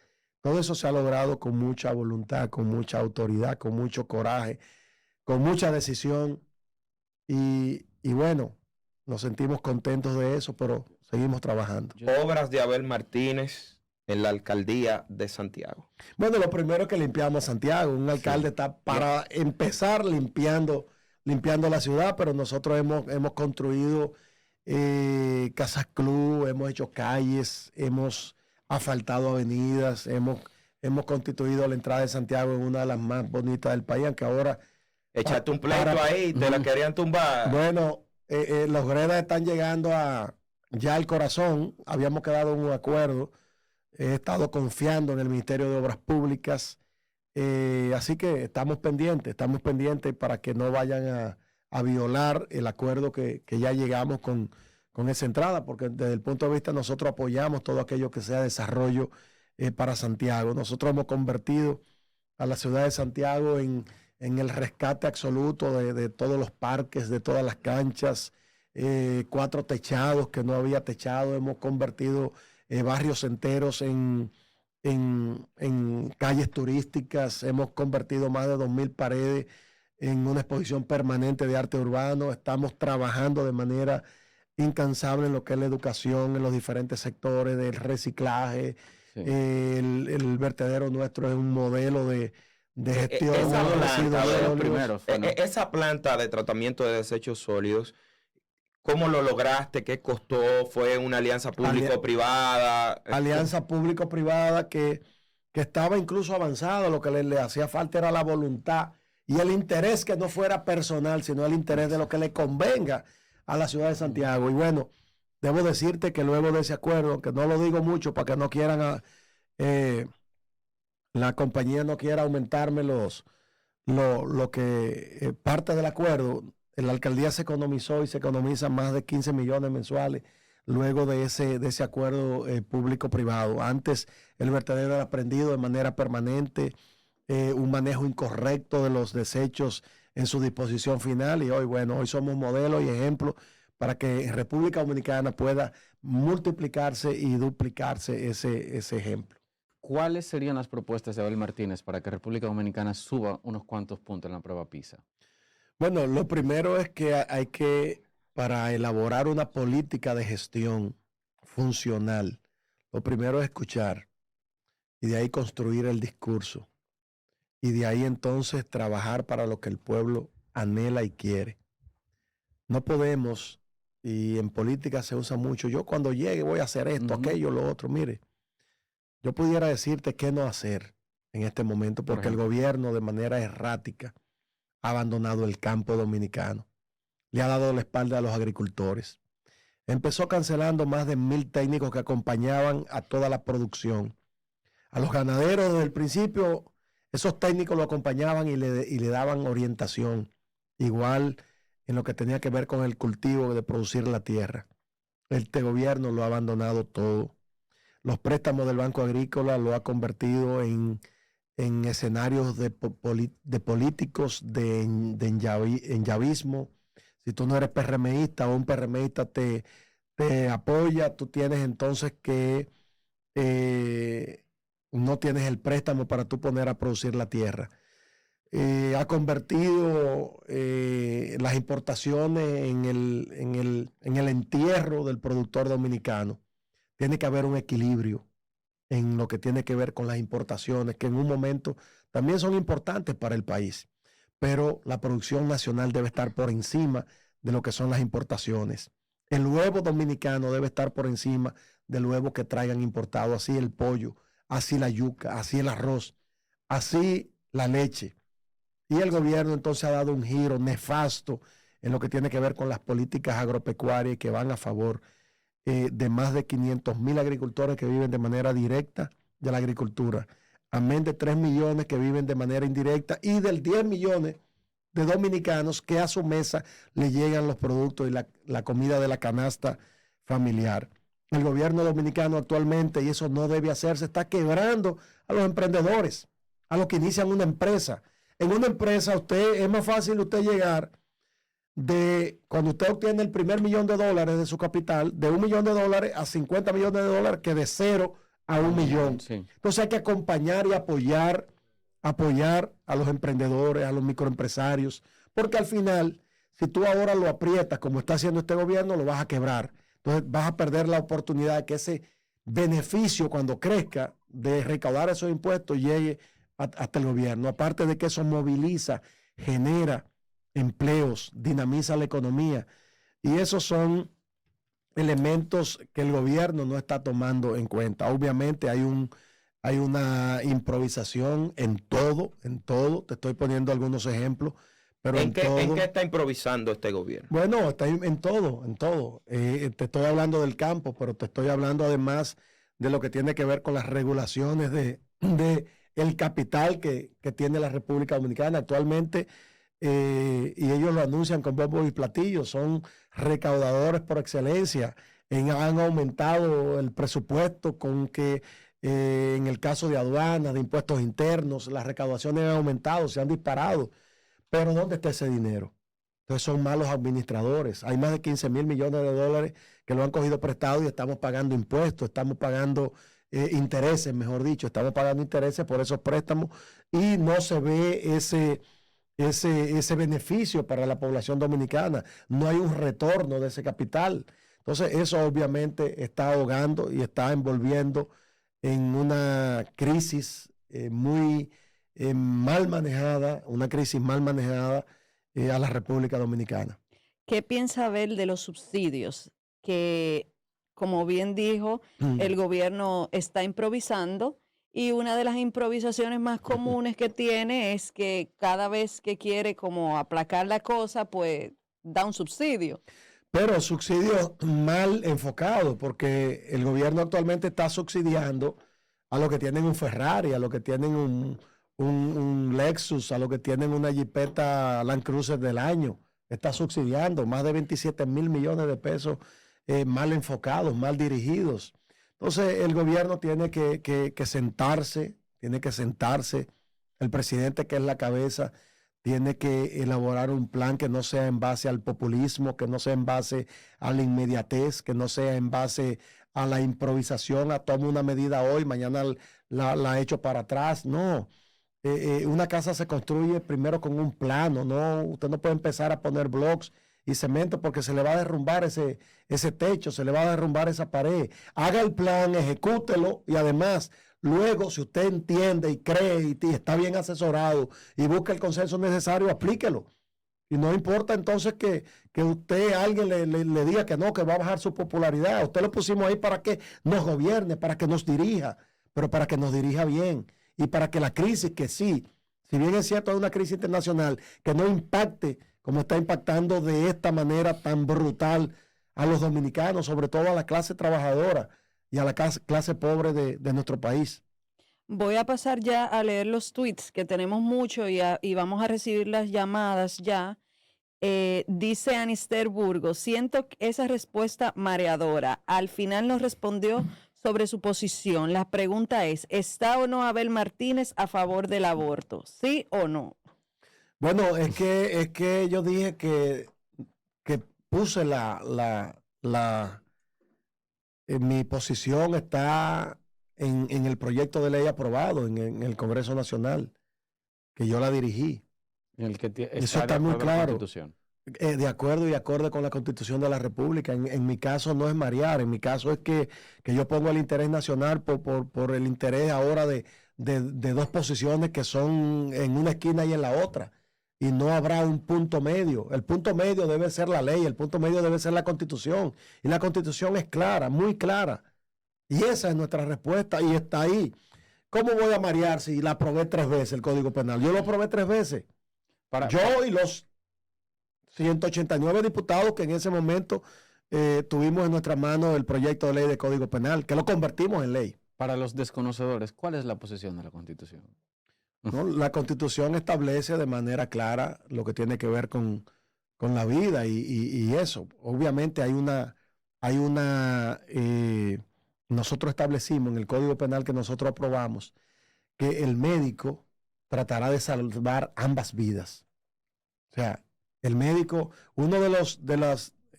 Todo eso se ha logrado con mucha voluntad, con mucha autoridad, con mucho coraje, con mucha decisión. Y bueno, nos sentimos contentos de eso, pero seguimos trabajando. Obras de Abel Martínez en la alcaldía de Santiago. Bueno, lo primero es que limpiamos Santiago. Un alcalde está para empezar limpiando la ciudad, pero nosotros hemos construido casas club, hemos hecho calles, hemos asfaltado avenidas, hemos constituido la entrada de Santiago en una de las más bonitas del país, aunque ahora... Echaste un pleito ahí, te la querían tumbar. Bueno, los gredas están llegando ya al corazón. Habíamos quedado en un acuerdo. He estado confiando en el Ministerio de Obras Públicas. Así que estamos pendientes para que no vayan a violar el acuerdo que ya llegamos con esa entrada, porque desde el punto de vista nosotros apoyamos todo aquello que sea desarrollo para Santiago. Nosotros hemos convertido a la ciudad de Santiago en el rescate absoluto de todos los parques, de todas las canchas, 4 techados que no había techado. Hemos convertido barrios enteros en calles turísticas. Hemos convertido más de 2.000 paredes en una exposición permanente de arte urbano. Estamos trabajando de manera incansable en lo que es la educación, en los diferentes sectores del reciclaje. Sí. El vertedero nuestro es un modelo de gestión. Esa planta de tratamiento de desechos sólidos, ¿cómo lo lograste? ¿Qué costó? ¿Fue una alianza público-privada? Alianza público-privada que estaba incluso avanzada. Lo que le hacía falta era la voluntad y el interés, que no fuera personal, sino el interés de lo que le convenga a la ciudad de Santiago. Y bueno, debo decirte que luego de ese acuerdo, aunque no lo digo mucho para que no quieran, la compañía no quiera aumentarme lo que parte del acuerdo, la alcaldía se economizó y se economiza más de 15 millones mensuales luego de ese acuerdo público-privado. Antes el vertedero era prendido de manera permanente, un manejo incorrecto de los desechos en su disposición final, y hoy somos modelo y ejemplo para que en República Dominicana pueda multiplicarse y duplicarse ese ejemplo. ¿Cuáles serían las propuestas de Abel Martínez para que República Dominicana suba unos cuantos puntos en la prueba PISA? Bueno, lo primero es que para elaborar una política de gestión funcional, lo primero es escuchar y de ahí construir el discurso. Y de ahí entonces trabajar para lo que el pueblo anhela y quiere. No podemos, y en política se usa mucho, yo cuando llegue voy a hacer esto, aquello, lo otro. Mire, yo pudiera decirte qué no hacer en este momento, porque el gobierno de manera errática ha abandonado el campo dominicano, le ha dado la espalda a los agricultores. Empezó cancelando más de 1.000 técnicos que acompañaban a toda la producción. A los ganaderos desde el principio, esos técnicos lo acompañaban y le daban orientación, igual en lo que tenía que ver con el cultivo de producir la tierra. Este gobierno lo ha abandonado todo. Los préstamos del Banco Agrícola lo ha convertido en escenarios de políticos, de enllavismo. Si tú no eres PRMista o un PRMista te apoya, tú tienes entonces que... no tienes el préstamo para tú poner a producir la tierra. Ha convertido las importaciones en el entierro del productor dominicano. Tiene que haber un equilibrio en lo que tiene que ver con las importaciones, que en un momento también son importantes para el país, pero la producción nacional debe estar por encima de lo que son las importaciones. El huevo dominicano debe estar por encima del huevo que traigan importado, así el pollo, así la yuca, así el arroz, así la leche. Y el gobierno entonces ha dado un giro nefasto en lo que tiene que ver con las políticas agropecuarias que van a favor de más de 500,000 agricultores que viven de manera directa de la agricultura, amén de 3 millones que viven de manera indirecta y del 10 millones de dominicanos que a su mesa le llegan los productos y la comida de la canasta familiar. El gobierno dominicano actualmente, y eso no debe hacerse, está quebrando a los emprendedores, a los que inician una empresa. En una empresa es más fácil usted llegar cuando usted obtiene el primer $1,000,000 de su capital, de $1,000,000 a $50 millones que de 0 a 1,000,000. Sí. Entonces hay que acompañar y apoyar a los emprendedores, a los microempresarios, porque al final, si tú ahora lo aprietas como está haciendo este gobierno, lo vas a quebrar. Entonces vas a perder la oportunidad de que ese beneficio, cuando crezca, de recaudar esos impuestos, llegue hasta el gobierno. Aparte de que eso moviliza, genera empleos, dinamiza la economía. Y esos son elementos que el gobierno no está tomando en cuenta. Obviamente hay una improvisación en todo. Te estoy poniendo algunos ejemplos, pero ¿En qué está improvisando este gobierno? Bueno, está en todo. Te estoy hablando del campo, pero te estoy hablando además de lo que tiene que ver con las regulaciones de el capital que tiene la República Dominicana actualmente, y ellos lo anuncian con bombos y platillos, son recaudadores por excelencia, han aumentado el presupuesto con que en el caso de aduanas, de impuestos internos, las recaudaciones han aumentado, se han disparado, pero ¿dónde está ese dinero? Entonces son malos administradores. Hay más de 15,000 millones de dólares que lo han cogido prestado y estamos pagando impuestos, estamos pagando intereses, mejor dicho, estamos pagando intereses por esos préstamos y no se ve ese beneficio para la población dominicana. No hay un retorno de ese capital. Entonces eso obviamente está ahogando y está envolviendo en una crisis muy mal manejada, a la República Dominicana. ¿Qué piensa Abel de los subsidios? Que, como bien dijo, el gobierno está improvisando y una de las improvisaciones más comunes que tiene es que cada vez que quiere como aplacar la cosa, pues da un subsidio. Pero subsidios mal enfocados, porque el gobierno actualmente está subsidiando a los que tienen un Ferrari, a los que tienen un Lexus, a los que tienen una Jeepeta Land Cruiser del año. Está subsidiando más de 27,000 millones de pesos mal enfocados, mal dirigidos. Entonces el gobierno tiene que sentarse, el presidente, que es la cabeza, tiene que elaborar un plan que no sea en base al populismo, que no sea en base a la inmediatez, que no sea en base a la improvisación, a tomar una medida hoy, mañana la echo para atrás. No, una casa se construye primero con un plano, no, usted no puede empezar a poner blocks y cemento porque se le va a derrumbar ese techo, se le va a derrumbar esa pared. Haga el plan, ejecútelo y además, luego, si usted entiende y cree y está bien asesorado y busca el consenso necesario, aplíquelo. Y no importa entonces que alguien le diga que no, que va a bajar su popularidad. Usted lo pusimos ahí para que nos gobierne, para que nos dirija, pero para que nos dirija bien. Y para que la crisis, que sí, si bien es cierto, es una crisis internacional, que no impacte como está impactando de esta manera tan brutal a los dominicanos, sobre todo a la clase trabajadora y a la clase pobre de nuestro país. Voy a pasar ya a leer los tweets, que tenemos mucho y vamos a recibir las llamadas ya. Dice Anister Burgos, siento esa respuesta mareadora. Al final nos respondió sobre su posición. La pregunta es, ¿está o no Abel Martínez a favor del aborto? ¿Sí o no? Bueno, es que yo dije que puse mi posición está en el proyecto de ley aprobado en el Congreso Nacional, que yo la dirigí. Eso está muy claro. De acuerdo y acorde con la Constitución de la República. En mi caso no es marear, en mi caso es que yo pongo el interés nacional por el interés ahora de dos posiciones que son en una esquina y en la otra. y no habrá un punto medio. El punto medio debe ser la ley, el punto medio debe ser la Constitución. Y la Constitución es clara, muy clara. Y esa es nuestra respuesta y está ahí. ¿Cómo voy a marear si la aprobé 3 veces el Código Penal? Yo lo aprobé 3 veces. Yo y los 189 diputados que en ese momento tuvimos en nuestra mano el proyecto de ley de Código Penal, que lo convertimos en ley. Para los desconocedores, ¿cuál es la posición de la Constitución? ¿No? La Constitución establece de manera clara lo que tiene que ver con la vida y eso. Obviamente nosotros establecimos en el Código Penal que nosotros aprobamos que el médico tratará de salvar ambas vidas. O sea, el médico, uno de los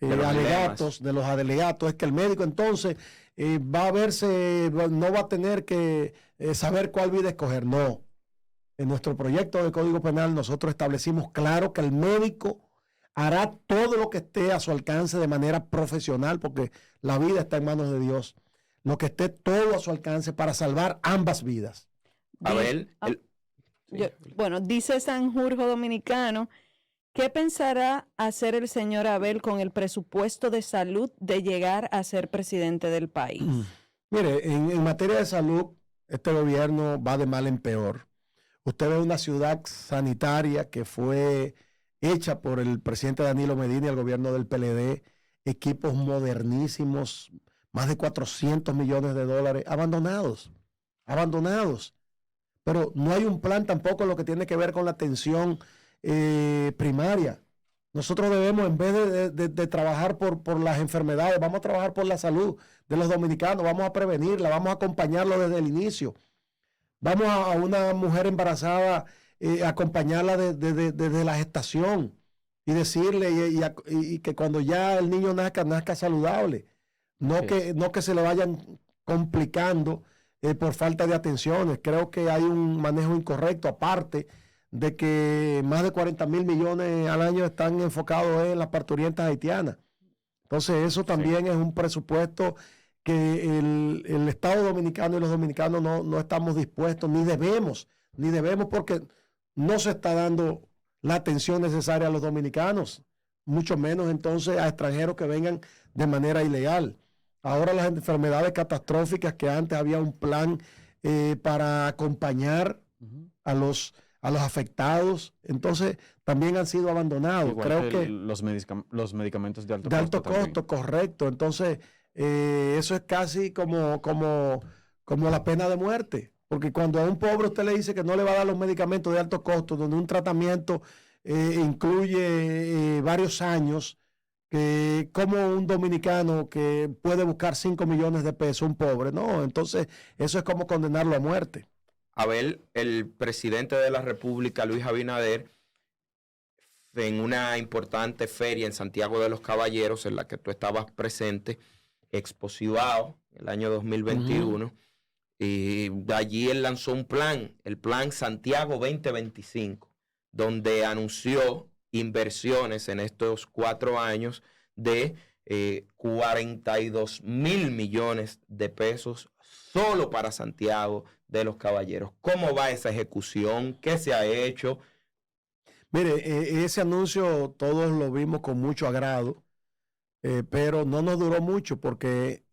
alegatos es que el médico entonces va a verse, no va a tener que saber cuál vida escoger. No. En nuestro proyecto de Código Penal nosotros establecimos claro que el médico hará todo lo que esté a su alcance de manera profesional, porque la vida está en manos de Dios. Lo que esté todo a su alcance para salvar ambas vidas. Abel, bueno, dice Sanjurjo Dominicano, ¿qué pensará hacer el señor Abel con el presupuesto de salud de llegar a ser presidente del país? Mire, en materia de salud, este gobierno va de mal en peor. Usted ve una ciudad sanitaria que fue hecha por el presidente Danilo Medina y el gobierno del PLD, equipos modernísimos, más de 400 millones de dólares, abandonados. Pero no hay un plan tampoco en lo que tiene que ver con la atención primaria. Nosotros debemos, en vez de trabajar por las enfermedades, vamos a trabajar por la salud de los dominicanos, vamos a prevenirla, vamos a acompañarlo desde el inicio. Vamos a una mujer embarazada, acompañarla desde la gestación y decirle y que cuando ya el niño nazca saludable. No que se le vayan complicando por falta de atenciones. Creo que hay un manejo incorrecto, aparte de que más de 40,000 millones al año están enfocados en las parturientas haitianas. Entonces eso también es un presupuesto que el Estado dominicano y los dominicanos no estamos dispuestos, ni debemos, porque no se está dando la atención necesaria a los dominicanos, mucho menos entonces a extranjeros que vengan de manera ilegal. Ahora las enfermedades catastróficas, que antes había un plan para acompañar a los afectados, entonces también han sido abandonados. Igual creo que los medicamentos de alto costo. También. Correcto. Entonces, eso es casi como la pena de muerte. Porque cuando a un pobre usted le dice que no le va a dar los medicamentos de alto costo, donde un tratamiento incluye varios años, que como un dominicano que puede buscar 5 millones de pesos, un pobre, no, entonces eso es como condenarlo a muerte. Abel, el presidente de la República, Luis Abinader, en una importante feria en Santiago de los Caballeros, en la que tú estabas presente, Exposivao, el año 2021, y de allí él lanzó un plan, el Plan Santiago 2025, donde anunció inversiones en estos 4 años de 42,000 millones de pesos solo para Santiago de los Caballeros. ¿Cómo va esa ejecución? ¿Qué se ha hecho? Mire, ese anuncio todos lo vimos con mucho agrado, pero no nos duró mucho porque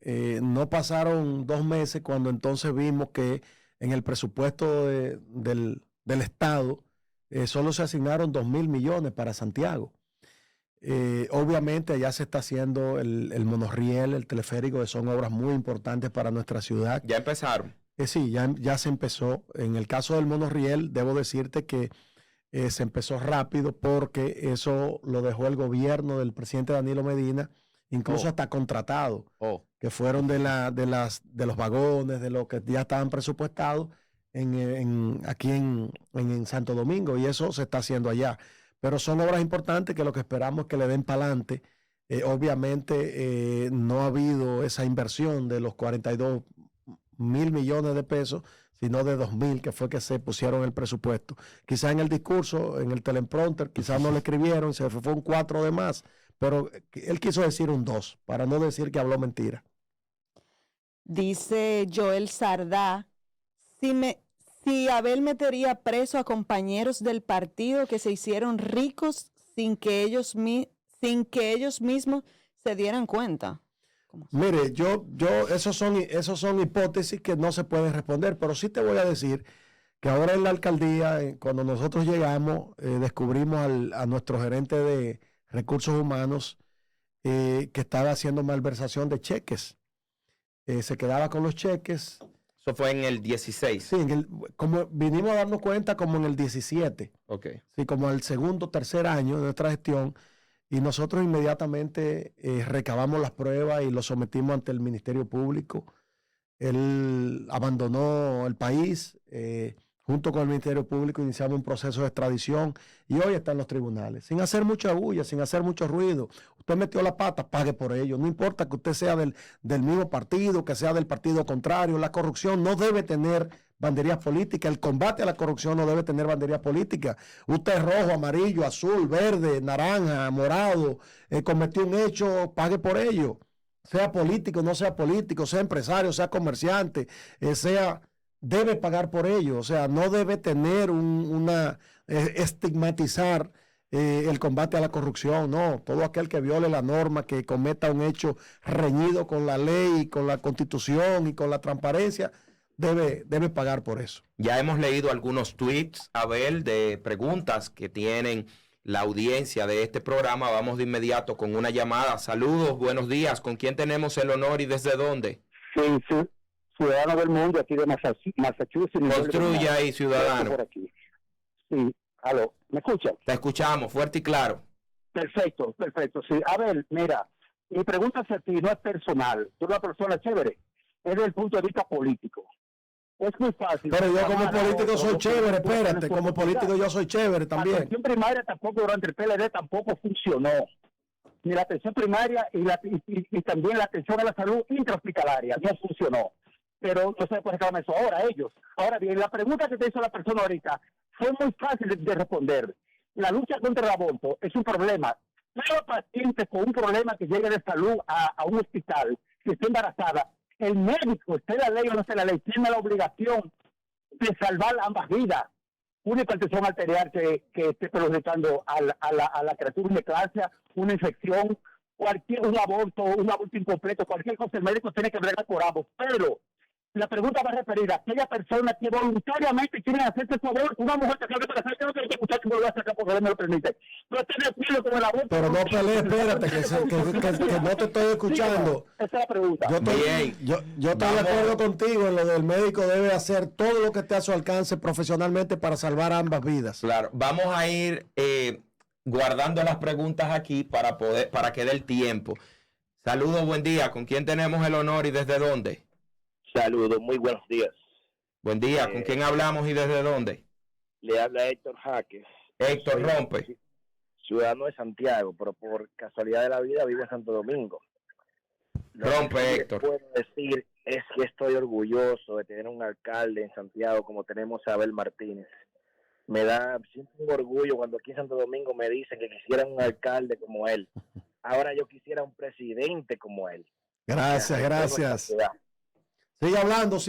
no pasaron 2 meses cuando entonces vimos que en el presupuesto del Estado solo se asignaron 2,000 millones para Santiago. Obviamente allá se está haciendo el monorriel, el teleférico, que son obras muy importantes para nuestra ciudad. ¿Ya empezaron? Sí, ya se empezó. En el caso del monorriel, debo decirte que se empezó rápido porque eso lo dejó el gobierno del presidente Danilo Medina, incluso hasta contratado, que fueron de los vagones, de lo que ya estaban presupuestados aquí en Santo Domingo, y eso se está haciendo allá. Pero son obras importantes que lo que esperamos es que le den para adelante. Obviamente no ha habido esa inversión de los 42,000 millones de pesos, sino de 2,000, que fue que se pusieron en el presupuesto. Quizás en el discurso, en el teleprompter, quizás no le escribieron, se fue un 4 de más, pero él quiso decir un 2, para no decir que habló mentira. Dice Joel Sardá, si si Abel metería preso a compañeros del partido que se hicieron ricos sin que ellos mismos se dieran cuenta. Mire, esos son hipótesis que no se pueden responder, pero sí te voy a decir que ahora en la alcaldía, cuando nosotros llegamos, descubrimos a nuestro gerente de recursos humanos que estaba haciendo malversación de cheques. Se quedaba con los cheques. Eso fue en el 16. Sí, como vinimos a darnos cuenta como en el 17. Ok. Sí, como el segundo, tercer año de nuestra gestión. Y nosotros inmediatamente recabamos las pruebas y lo sometimos ante el Ministerio Público. Él abandonó el país. Junto con el Ministerio Público iniciamos un proceso de extradición y hoy está en los tribunales, sin hacer mucha bulla, sin hacer mucho ruido. Usted metió la pata, pague por ello. No importa que usted sea del mismo partido, que sea del partido contrario. La corrupción no debe tener banderías políticas. El combate a la corrupción no debe tener banderías políticas. Usted es rojo, amarillo, azul, verde, naranja, morado, cometió un hecho, pague por ello. Sea político, no sea político, sea empresario, sea comerciante, debe pagar por ello. O sea, no debe tener estigmatizar el combate a la corrupción. No, todo aquel que viole la norma, que cometa un hecho reñido con la ley, con la Constitución y con la transparencia, debe pagar por eso. Ya hemos leído algunos tweets, Abel, de preguntas que tienen la audiencia de este programa. Vamos de inmediato con una llamada. Saludos, buenos días. ¿Con quién tenemos el honor y desde dónde? Sí, ciudadano del mundo, aquí de Massachusetts. Construya ahí, ciudadano. Por aquí. Sí, aló, ¿me escucha? Te escuchamos, fuerte y claro. Perfecto, sí. A ver, mira, mi pregunta hacia ti no es personal, tú eres una persona chévere, es desde el punto de vista político. Es muy fácil. Pero yo como político soy chévere, espérate, como político yo soy chévere también. La atención primaria tampoco durante el PLD tampoco funcionó. Ni la atención primaria y también la atención a la salud intrahospitalaria no funcionó. Pero no se puede reclamar eso ahora ellos. Ahora bien, la pregunta que te hizo la persona ahorita fue muy fácil de responder. La lucha contra el aborto es un problema. Cada paciente con un problema que llegue de salud a un hospital, que esté embarazada, el médico, esté la ley o no esté la ley, tiene la obligación de salvar ambas vidas. Una hipertensión arterial que esté perjudicando a la criatura, una eclampsia, una infección, un aborto incompleto, cualquier cosa, el médico tiene que bregar por ambos. Pero la pregunta va referida a aquella persona que voluntariamente quiere hacerse favor, una mujer que sabe para hacer que no tiene que escuchar que vuelva a sacar porque me lo permite. No estoy de acuerdo con el aborto. Pero no pelees, espérate, que no te estoy escuchando. Esa es la pregunta. Yo estoy de acuerdo contigo en lo del médico debe hacer todo lo que esté a su alcance profesionalmente para salvar ambas vidas. Claro, vamos a ir guardando las preguntas aquí para que dé el tiempo. Saludos, buen día. ¿Con quién tenemos el honor y desde dónde? Saludos, muy buenos días. Buen día, ¿con quién hablamos y desde dónde? Le habla Héctor Jaques. Héctor Rompe. Ciudadano de Santiago, pero por casualidad de la vida vivo en Santo Domingo. Rompe, Héctor. Lo que puedo decir es que estoy orgulloso de tener un alcalde en Santiago como tenemos a Abel Martínez. Siento un orgullo cuando aquí en Santo Domingo me dicen que quisieran un alcalde como él. Ahora yo quisiera un presidente como él. Gracias. Sigue hablando,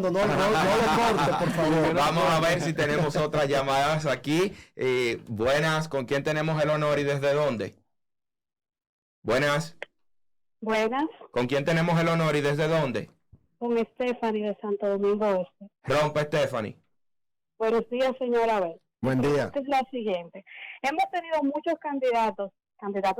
no lo corte, por favor. Vamos a ver si tenemos otras llamadas aquí. Buenas, ¿con quién tenemos el honor y desde dónde? Buenas. ¿Con quién tenemos el honor y desde dónde? Con Stephanie de Santo Domingo Este. Rompe, Stephanie. Buenos días, señora Abel. Buen día. Es la siguiente. Hemos tenido muchos candidatos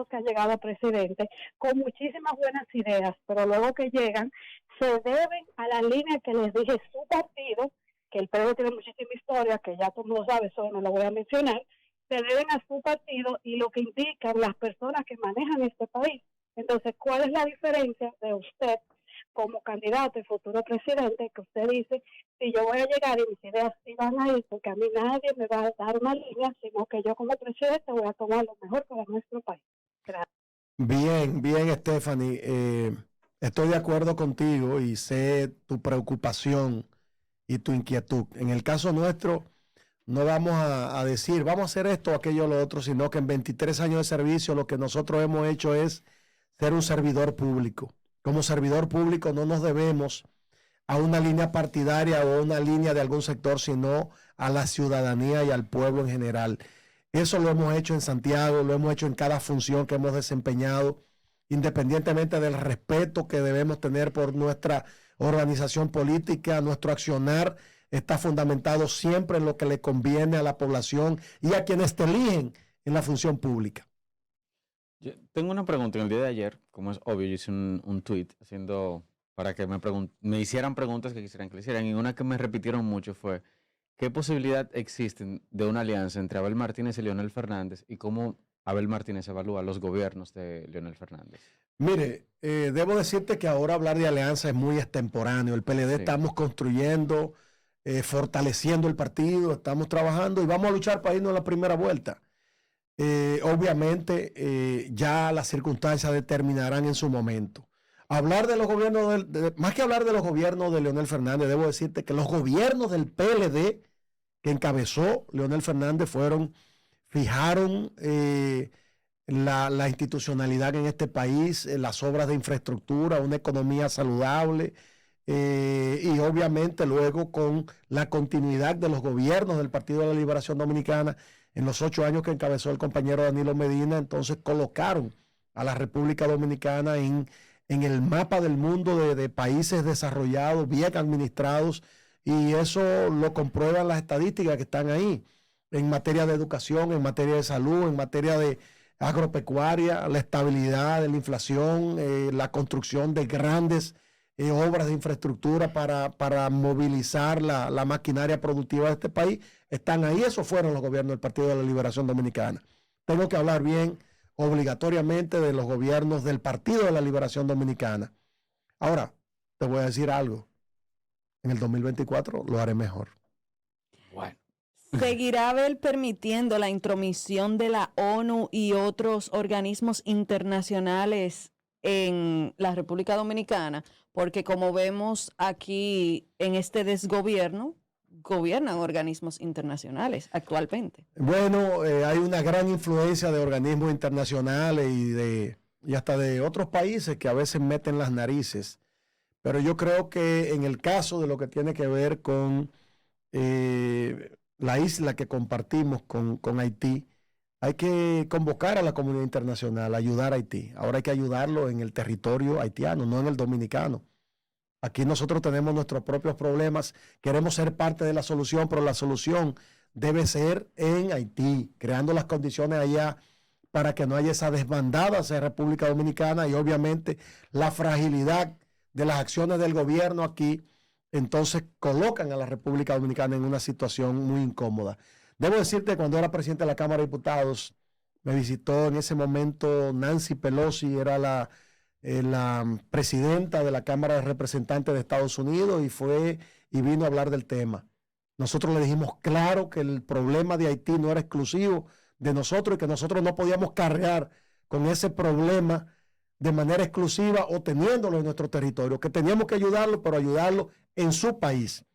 que han llegado a presidente con muchísimas buenas ideas, pero luego que llegan se deben a la línea que les dije su partido, que el PLD tiene muchísima historia, que ya tú no lo sabes, eso no lo voy a mencionar, se deben a su partido y lo que indican las personas que manejan este país. Entonces, ¿cuál es la diferencia de usted como candidato y futuro presidente, que usted dice, si yo voy a llegar y mis ideas sí van a ir, porque a mí nadie me va a dar una línea, sino que yo como presidente voy a tomar lo mejor para nuestro país? Gracias. Bien, Stephanie. Estoy de acuerdo contigo y sé tu preocupación y tu inquietud. En el caso nuestro, no vamos a decir, vamos a hacer esto o aquello o lo otro, sino que en 23 años de servicio lo que nosotros hemos hecho es ser un servidor público. Como servidor público no nos debemos a una línea partidaria o a una línea de algún sector, sino a la ciudadanía y al pueblo en general. Eso lo hemos hecho en Santiago, lo hemos hecho en cada función que hemos desempeñado, independientemente del respeto que debemos tener por nuestra organización política. Nuestro accionar está fundamentado siempre en lo que le conviene a la población y a quienes te eligen en la función pública. Yo tengo una pregunta. En el día de ayer, como es obvio, yo hice un tweet haciendo para que me hicieran preguntas que quisieran que le hicieran, y una que me repitieron mucho fue: ¿qué posibilidad existe de una alianza entre Abel Martínez y Leonel Fernández, y cómo Abel Martínez evalúa los gobiernos de Leonel Fernández? Mire, debo decirte que ahora hablar de alianza es muy extemporáneo. El PLD estamos construyendo, fortaleciendo el partido, estamos trabajando y vamos a luchar para irnos a la primera vuelta. Obviamente ya las circunstancias determinarán en su momento. Hablar de los gobiernos, más que hablar de los gobiernos de Leonel Fernández, debo decirte que los gobiernos del PLD que encabezó Leonel Fernández fijaron la institucionalidad en este país, las obras de infraestructura, una economía saludable, y obviamente luego con la continuidad de los gobiernos del Partido de la Liberación Dominicana en los 8 años que encabezó el compañero Danilo Medina, entonces colocaron a la República Dominicana en el mapa del mundo de países desarrollados, bien administrados, y eso lo comprueban las estadísticas que están ahí en materia de educación, en materia de salud, en materia de agropecuaria, la estabilidad de la inflación, la construcción de grandes obras de infraestructura para movilizar la maquinaria productiva de este país, están ahí. Esos fueron los gobiernos del Partido de la Liberación Dominicana. Tengo que hablar bien obligatoriamente de los gobiernos del Partido de la Liberación Dominicana. Ahora, te voy a decir algo. En el 2024 lo haré mejor. Bueno. ¿Seguirá Abel permitiendo la intromisión de la ONU y otros organismos internacionales en la República Dominicana? Porque como vemos aquí en este desgobierno, gobiernan organismos internacionales actualmente. Bueno, hay una gran influencia de organismos internacionales y hasta de otros países que a veces meten las narices. Pero yo creo que en el caso de lo que tiene que ver con la isla que compartimos con Haití, hay que convocar a la comunidad internacional a ayudar a Haití. Ahora hay que ayudarlo en el territorio haitiano, no en el dominicano. Aquí nosotros tenemos nuestros propios problemas, queremos ser parte de la solución, pero la solución debe ser en Haití, creando las condiciones allá para que no haya esa desbandada hacia República Dominicana y obviamente la fragilidad de las acciones del gobierno aquí, entonces colocan a la República Dominicana en una situación muy incómoda. Debo decirte que cuando era presidente de la Cámara de Diputados, me visitó en ese momento Nancy Pelosi, era la presidenta de la Cámara de Representantes de Estados Unidos, y vino a hablar del tema. Nosotros le dijimos claro que el problema de Haití no era exclusivo de nosotros y que nosotros no podíamos cargar con ese problema de manera exclusiva o teniéndolo en nuestro territorio, que teníamos que ayudarlo, pero ayudarlo en su país,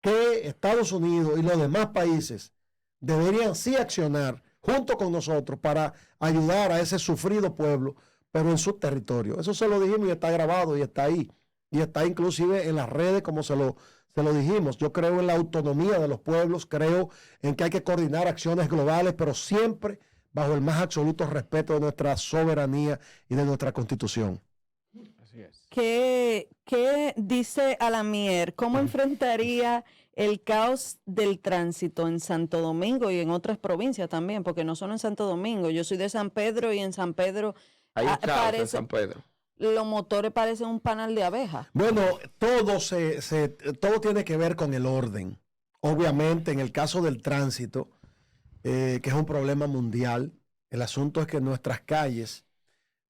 que Estados Unidos y los demás países deberían sí accionar junto con nosotros para ayudar a ese sufrido pueblo, pero en su territorio. Eso se lo dijimos y está grabado y está ahí. Y está inclusive en las redes como se lo dijimos. Yo creo en la autonomía de los pueblos, creo en que hay que coordinar acciones globales, pero siempre bajo el más absoluto respeto de nuestra soberanía y de nuestra Constitución. Así es. ¿Qué dice Alamier? ¿Cómo enfrentaría el caos del tránsito en Santo Domingo y en otras provincias también? Porque no solo en Santo Domingo. Yo soy de San Pedro y en San Pedro hay un caos en San Pedro. Los motores parecen un panal de abejas. Bueno, todo tiene que ver con el orden. Obviamente, en el caso del tránsito, que es un problema mundial, el asunto es que nuestras calles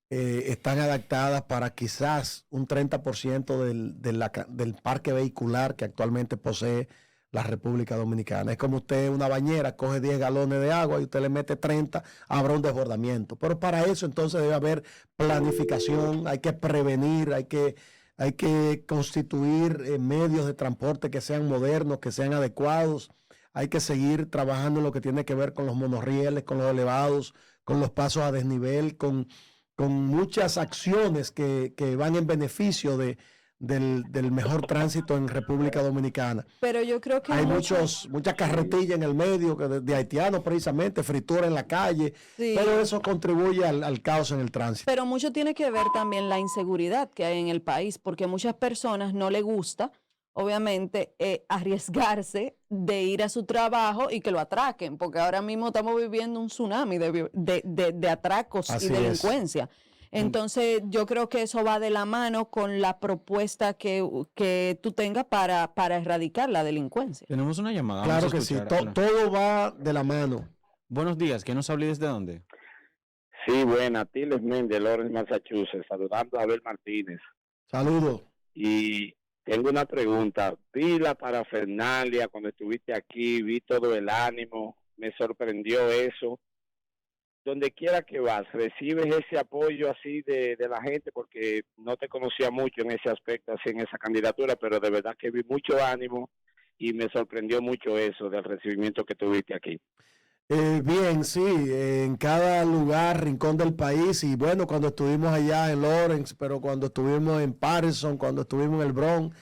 están adaptadas para quizás un 30% del parque vehicular que actualmente posee la República Dominicana. Es como usted, una bañera, coge 10 galones de agua y usted le mete 30, habrá un desbordamiento. Pero para eso entonces debe haber planificación, hay que prevenir, hay que constituir medios de transporte que sean modernos, que sean adecuados. Hay que seguir trabajando en lo que tiene que ver con los monorrieles, con los elevados, con los pasos a desnivel, con muchas acciones que van en beneficio de del mejor tránsito en República Dominicana. Pero yo creo que hay muchas carretillas en el medio de haitianos precisamente, fritura en la calle, Sí. pero eso contribuye al caos en el tránsito. Pero mucho tiene que ver también la inseguridad que hay en el país, porque a muchas personas no les gusta, obviamente, arriesgarse de ir a su trabajo y que lo atraquen, porque ahora mismo estamos viviendo un tsunami de atracos Así y delincuencia. Entonces, yo creo que eso va de la mano con la propuesta que tú tengas para erradicar la delincuencia. Tenemos una llamada. Claro Vamos a que sí, escuchar. todo va de la mano. Buenos días, ¿quién nos habla y desde dónde? Sí, buena, Tiles Méndez, Lawrence, Massachusetts, saludando a Abel Martínez. Saludos. Y tengo una pregunta. Vi la parafernalia cuando estuviste aquí, vi todo el ánimo, me sorprendió eso. Donde quiera que vas, recibes ese apoyo así de la gente, porque no te conocía mucho en ese aspecto, así en esa candidatura, pero de verdad que vi mucho ánimo y me sorprendió mucho eso del recibimiento que tuviste aquí. Bien, sí, en cada lugar, rincón del país, y bueno, cuando estuvimos allá en Lawrence, pero cuando estuvimos en Patterson, cuando estuvimos en el Bronx,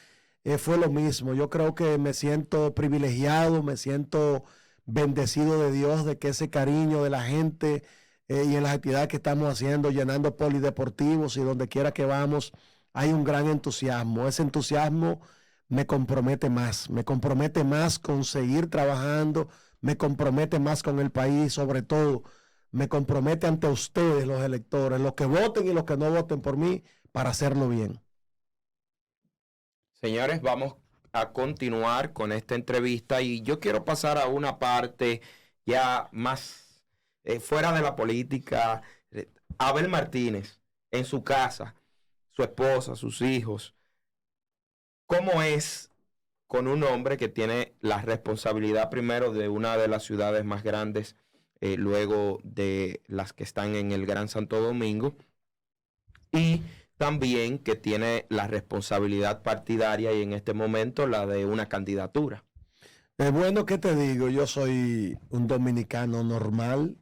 fue lo mismo. Yo creo que me siento privilegiado, me siento bendecido de Dios, de que ese cariño de la gente y en las actividades que estamos haciendo, llenando polideportivos y donde quiera que vamos, hay un gran entusiasmo. Ese entusiasmo me compromete más con seguir trabajando, me compromete más con el país, sobre todo me compromete ante ustedes, los electores, los que voten y los que no voten por mí, para hacerlo bien. Señores, vamos a continuar con esta entrevista y yo quiero pasar a una parte ya más fuera de la política. Abel Martínez, en su casa, su esposa, sus hijos, ¿cómo es con un hombre que tiene la responsabilidad primero de una de las ciudades más grandes, luego de las que están en el Gran Santo Domingo, y también que tiene la responsabilidad partidaria y en este momento la de una candidatura? Bueno, ¿qué te digo? Yo soy un dominicano normal,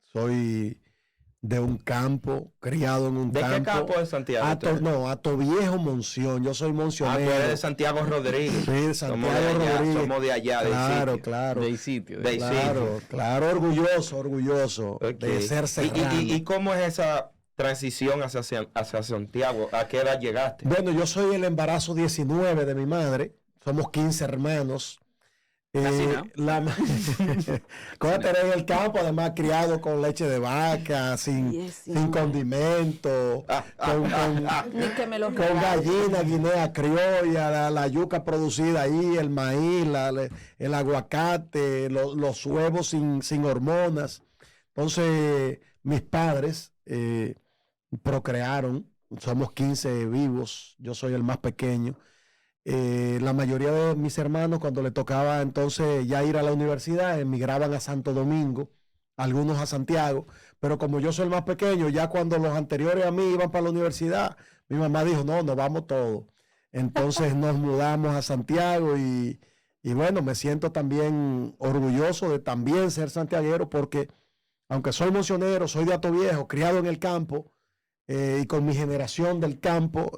soy de un campo, criado en un campo. ¿De qué campo de Santiago? Atoviejo, Monción. Yo soy moncionero. Tú eres de Santiago Rodríguez. Sí, de Santiago Rodríguez. Somos de allá, Claro. Del sitio. Claro, orgulloso Okay. de ser serrano. ¿Y cómo es esa transición hacia Santiago? ¿A qué edad llegaste? Bueno, yo soy el embarazo 19 de mi madre. Somos 15 hermanos. Cuando tenés en el campo, además criado con leche de vaca, sin condimento, con gallina, guinea criolla, la yuca producida ahí, el maíz, el aguacate, los huevos sin hormonas. Entonces, mis padres procrearon, somos 15 vivos, yo soy el más pequeño. La mayoría de mis hermanos, cuando le tocaba entonces ya ir a la universidad, emigraban a Santo Domingo, algunos a Santiago, pero como yo soy el más pequeño, ya cuando los anteriores a mí iban para la universidad, mi mamá dijo, no, nos vamos todos. Entonces nos mudamos a Santiago y bueno, me siento también orgulloso de también ser santiaguero, porque aunque soy moncionero, soy de Atoviejo, criado en el campo, y con mi generación del campo,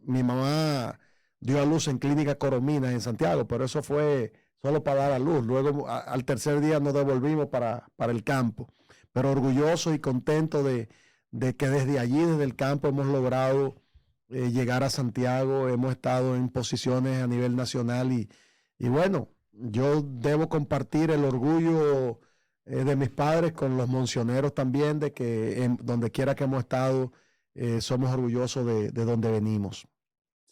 mi mamá dio a luz en Clínica Coromina en Santiago, pero eso fue solo para dar a luz. Luego, al tercer día nos devolvimos para el campo. Pero orgulloso y contento de que desde allí, desde el campo, hemos logrado llegar a Santiago. Hemos estado en posiciones a nivel nacional y bueno, yo debo compartir el orgullo de mis padres con los moncioneros también, de que donde quiera que hemos estado, somos orgullosos de donde venimos.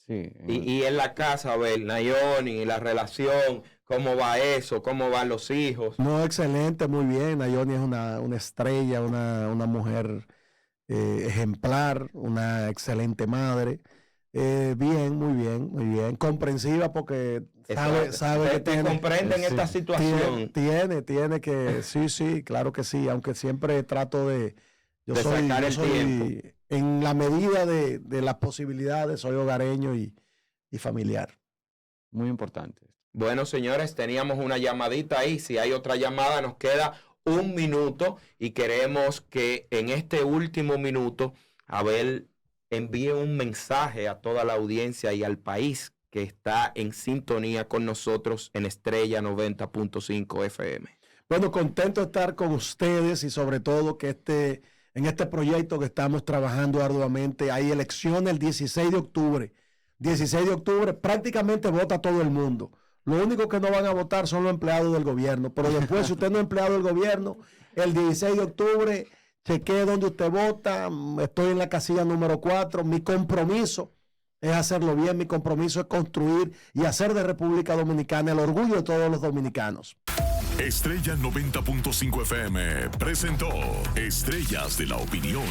Sí. Y en la casa, Abel, Nayoni, la relación, ¿cómo va eso? ¿Cómo van los hijos? No, excelente, muy bien. Nayoni es una estrella, una mujer ejemplar, una excelente madre. Bien, muy bien. Comprensiva porque sabe que te comprenden esta situación. Tiene que, sí, claro que sí, aunque siempre trato de sacar el tiempo. En la medida de las posibilidades, soy hogareño y familiar. Muy importante. Bueno, señores, teníamos una llamadita ahí. Si hay otra llamada, nos queda 1 minuto y queremos que en este último minuto Abel envíe un mensaje a toda la audiencia y al país que está en sintonía con nosotros en Estrella 90.5 FM. Bueno, contento de estar con ustedes y sobre todo que en este proyecto que estamos trabajando arduamente, hay elecciones el 16 de octubre. 16 de octubre prácticamente vota todo el mundo. Lo único que no van a votar son los empleados del gobierno. Pero después, si usted no es empleado del gobierno, el 16 de octubre, chequee donde usted vota. Estoy en la casilla número 4. Mi compromiso es hacerlo bien. Mi compromiso es construir y hacer de República Dominicana el orgullo de todos los dominicanos. Estrella 90.5 FM presentó Estrellas de la Opinión.